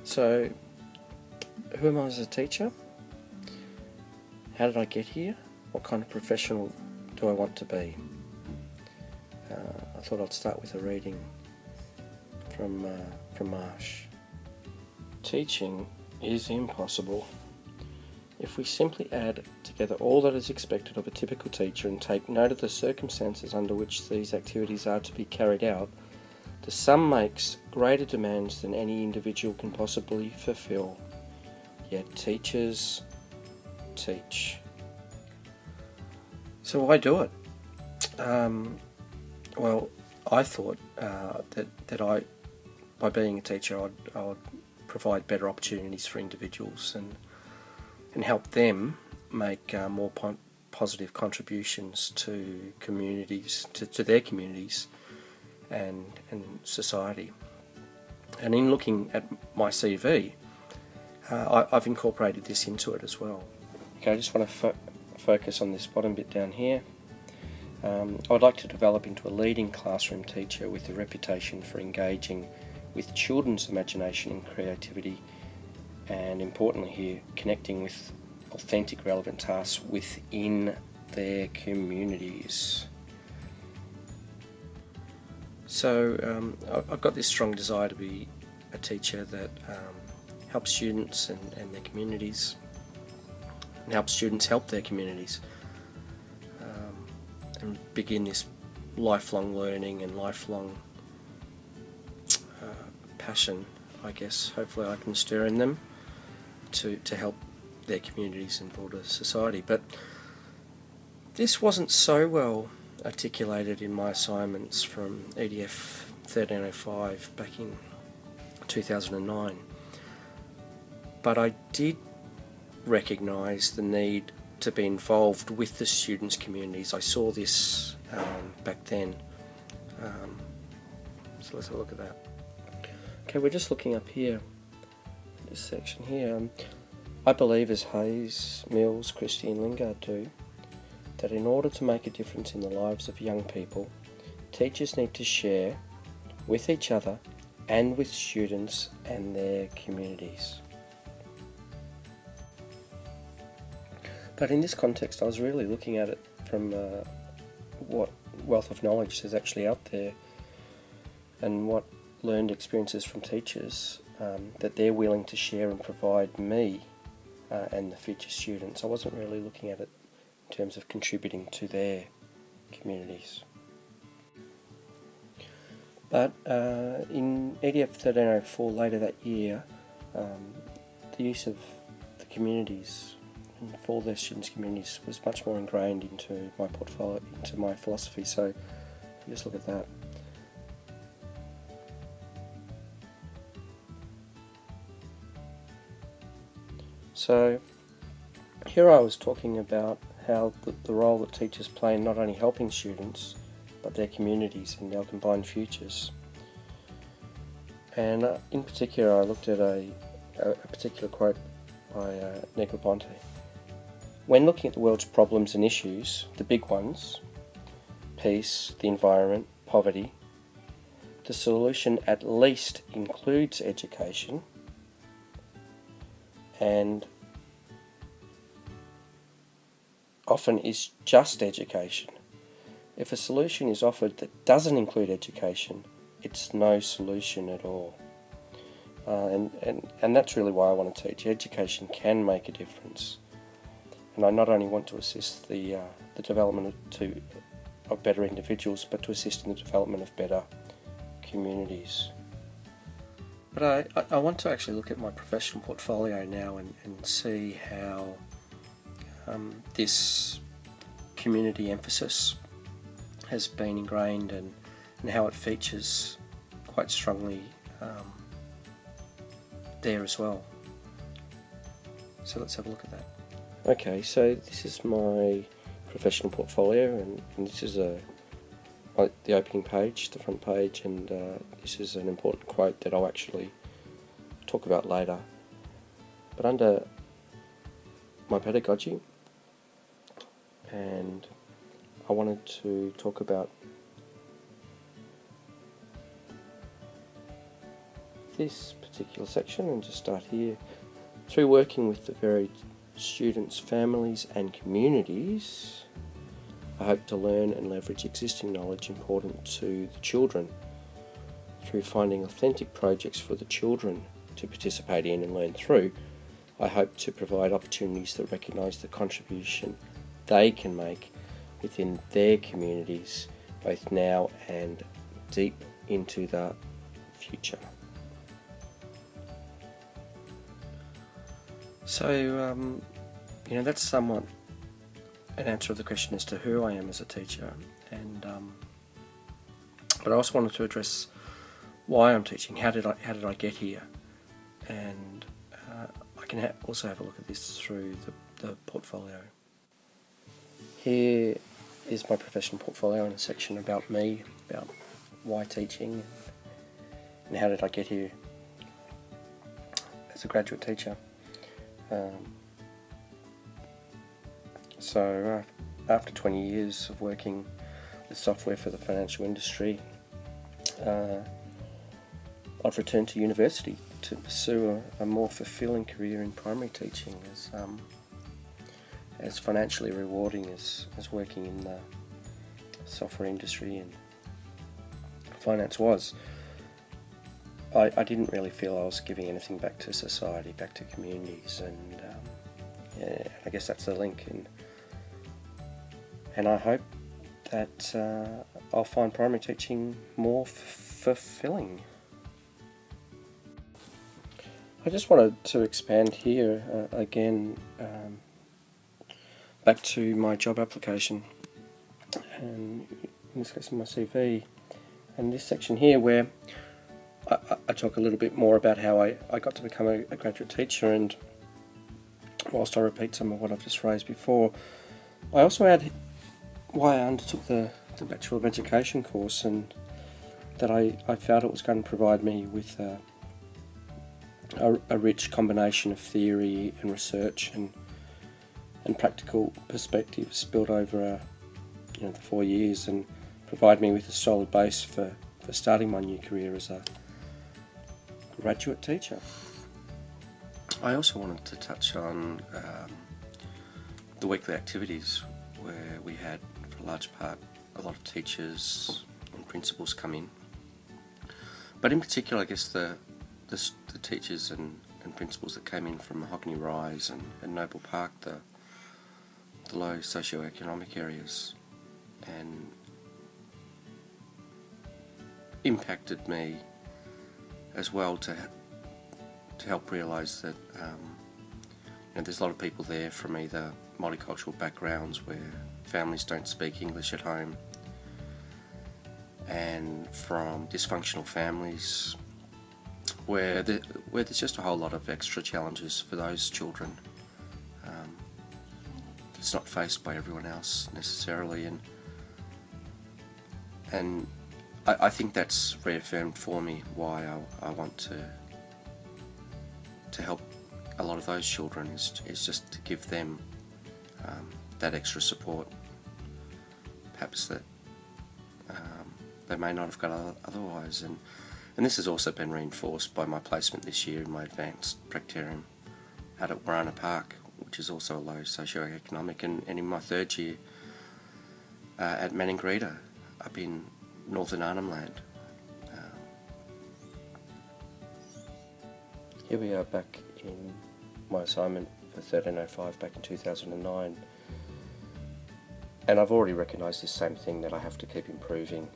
So, who am I as a teacher? How did I get here? What kind of professional do I want to be? I thought I'd start with a reading from Marsh. Teaching is impossible. If we simply add together all that is expected of a typical teacher and take note of the circumstances under which these activities are to be carried out, the sum makes greater demands than any individual can possibly fulfill. Yet teachers teach. So why do it? Well, I thought that by being a teacher, I would provide better opportunities for individuals and help them make more positive contributions to communities, to their communities and society. And in looking at my CV, I've incorporated this into it as well. Okay, I just want to focus on this bottom bit down here. I would like to develop into a leading classroom teacher with a reputation for engaging with children's imagination and creativity, and importantly here, connecting with authentic relevant tasks within their communities. So I've got this strong desire to be a teacher that helps students and their communities, and helps students help their communities, and begin this lifelong learning and lifelong passion, I guess. Hopefully I can stir in them to help their communities and broader society. But this wasn't so well articulated in my assignments from EDF4314 back in 2009. But I did recognise the need to be involved with the students' communities. I saw this back then. So let's have a look at that. Okay, we're just looking up here, this section here. I believe, as Hayes, Mills, Christie and Lingard do, that in order to make a difference in the lives of young people, teachers need to share with each other and with students and their communities. But in this context, I was really looking at it from what wealth of knowledge there's actually out there, and what learned experiences from teachers that they're willing to share and provide me and the future students. I wasn't really looking at it in terms of contributing to their communities. But in EDF 1304 later that year, the use of the communities and for their students' communities was much more ingrained into my portfolio, into my philosophy. So if you just look at that. So here I was talking about how the role that teachers play in not only helping students but their communities and their combined futures. And in particular I looked at a particular quote by Negroponte. When looking at the world's problems and issues, the big ones, peace, the environment, poverty, the solution at least includes education, and often is just education. If a solution is offered that doesn't include education, it's no solution at all. And that's really why I want to teach. Education can make a difference. And I not only want to assist the development of better individuals, but to assist in the development of better communities. But I want to actually look at my professional portfolio now and see how this community emphasis has been ingrained and how it features quite strongly there as well. So let's have a look at that. Okay, so this is my professional portfolio, and this is the opening page, the front page, and this is an important quote that I'll actually talk about later. But under my pedagogy, and I wanted to talk about this particular section and just start here. Through working with the varied students, families and communities, I hope to learn and leverage existing knowledge important to the children. Through finding authentic projects for the children to participate in and learn through, I hope to provide opportunities that recognise the contribution they can make within their communities, both now and deep into the future. So, that's somewhat an answer of the question as to who I am as a teacher, and but I also wanted to address why I'm teaching. How did I get here? And I can also have a look at this through the portfolio. Here is my professional portfolio in a section about me, about why teaching, and how did I get here as a graduate teacher. So after 20 years of working with software for the financial industry, I've returned to university to pursue a more fulfilling career in primary teaching, as financially rewarding as working in the software industry and finance was. I didn't really feel I was giving anything back to society, back to communities, and I guess that's the link. And I hope that I'll find primary teaching more fulfilling. I just wanted to expand here again, back to my job application, and in this case my CV, and this section here where I talk a little bit more about how I got to become a graduate teacher, and whilst I repeat some of what I've just phrased before, I also add why I undertook the Bachelor of Education course, and that I felt it was going to provide me with a rich combination of theory and research and practical perspectives built over the 4 years, and provide me with a solid base for starting my new career as a graduate teacher. I also wanted to touch on the weekly activities, where we had, for a large part, a lot of teachers and principals come in. But in particular, I guess the teachers and principals that came in from Mahogany Rise and Noble Park, the low socio-economic areas, and impacted me as well to help realise that there's a lot of people there from either multicultural backgrounds where families don't speak English at home, and from dysfunctional families where there's just a whole lot of extra challenges for those children that's not faced by everyone else necessarily, and I think that's reaffirmed for me why I want to help a lot of those children, is just to give them that extra support, perhaps that they may not have got otherwise. And this has also been reinforced by my placement this year in my advanced practicum out at Warana Park, which is also a low socio-economic, and in my third year at Maningrida up in Northern Arnhem Land. Here we are back in my assignment for 1305 back in 2009, and I've already recognised this same thing, that I have to keep improving,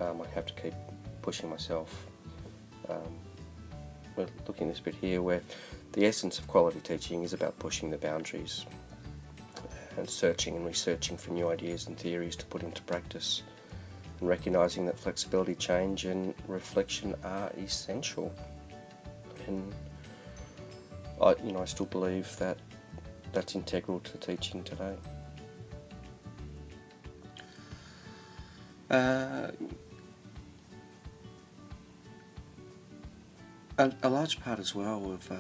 I have to keep pushing myself. We're looking at this bit here where the essence of quality teaching is about pushing the boundaries and searching and researching for new ideas and theories to put into practice, and recognising that flexibility, change and reflection are essential. And I still believe that that's integral to teaching today. A large part as well of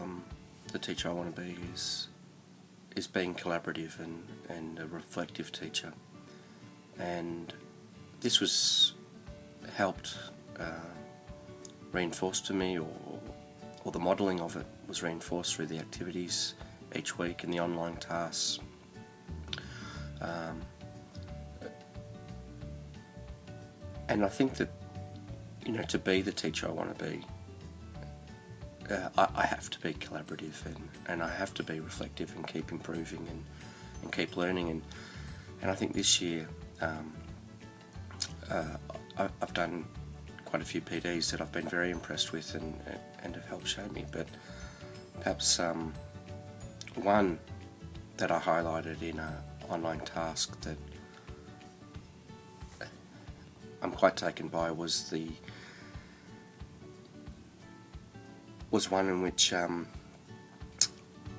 the teacher I want to be is being collaborative and a reflective teacher, and this was helped reinforced to me or or the modelling of it was reinforced through the activities each week and the online tasks. And I think that, you know, to be the teacher I want to be, I have to be collaborative, and I have to be reflective and keep improving and keep learning. And I think this year I've done quite a few PDs that I've been very impressed with and have helped shape me. But perhaps one that I highlighted in an online task that I'm quite taken by was one in which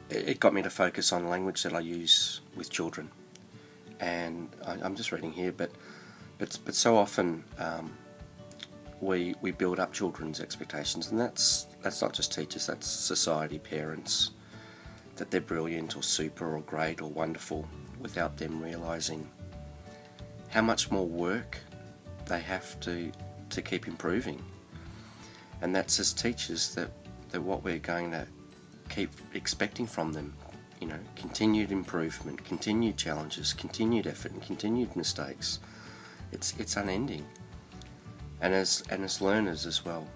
it got me to focus on language that I use with children. And I'm just reading here, but so often we build up children's expectations, and that's not just teachers, that's society, parents, that they're brilliant or super or great or wonderful, without them realising how much more work they have to keep improving. And that's as teachers that what we're going to keep expecting from them, you know, continued improvement, continued challenges, continued effort and continued mistakes. It's unending. And as learners as well,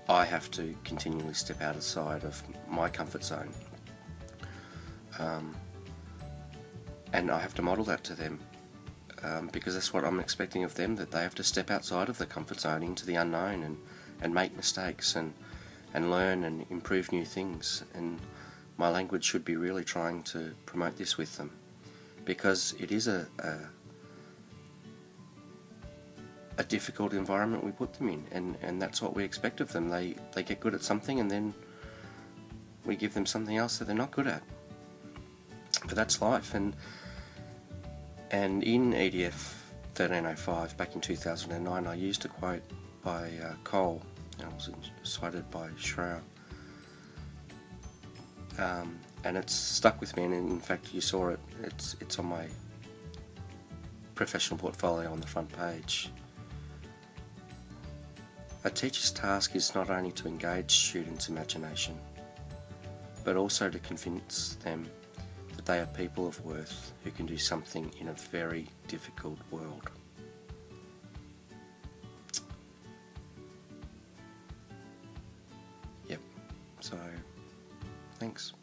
I have to continually step outside of my comfort zone, and I have to model that to them, because that's what I'm expecting of them, that they have to step outside of the comfort zone into the unknown and make mistakes and learn and improve new things. And my language should be really trying to promote this with them, because it is a difficult environment we put them in, and that's what we expect of them. They get good at something, and then we give them something else that they're not good at. But that's life. And in EDF4314 back in 2009, I used a quote by Cole, and it was cited by Schreier, and it's stuck with me. And in fact, you saw it. It's on my professional portfolio on the front page. A teacher's task is not only to engage students' imagination, but also to convince them that they are people of worth who can do something in a very difficult world. Yep, so thanks.